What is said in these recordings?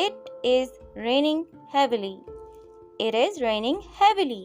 It is raining heavily. It is raining heavily.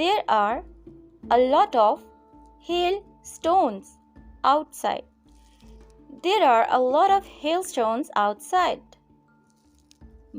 There are a lot of hailstones outside. There are a lot of hailstones outside.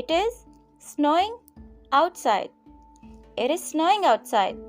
It is snowing outside. It is snowing outside.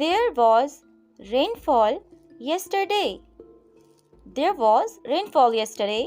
There was rainfall yesterday. There was rainfall yesterday.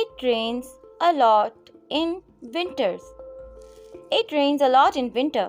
It rains a lot in winters. It rains a lot in winter.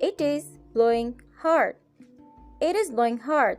It is blowing hard. It is blowing hard.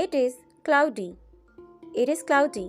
It is cloudy. It is cloudy.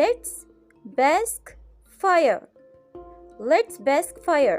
Let's bask fire. Let's bask fire.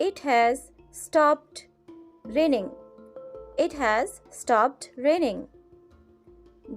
It has stopped raining. It has stopped raining.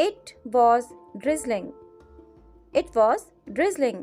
It was drizzling. It was drizzling.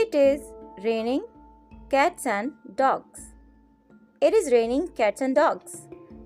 It is raining cats and dogs. It is raining cats and dogs.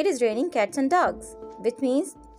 It is raining cats and dogs, which means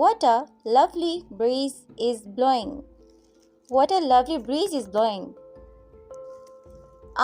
What a lovely breeze is blowing. What a lovely breeze is blowing.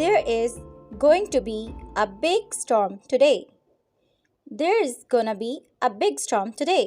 There is going to be a big storm today. There is gonna be a big storm today.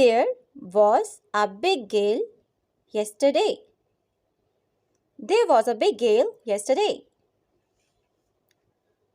There was a big gale yesterday. There was a big gale yesterday.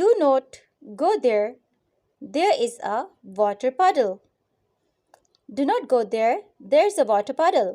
Do not go there. There is a water puddle. Do not go there. There is a water puddle.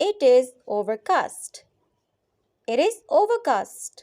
It is overcast. It is overcast.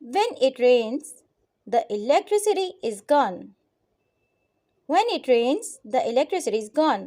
When it rains, the electricity is gone. When it rains, the electricity is gone.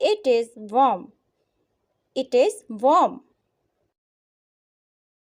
It is warm. It is warm.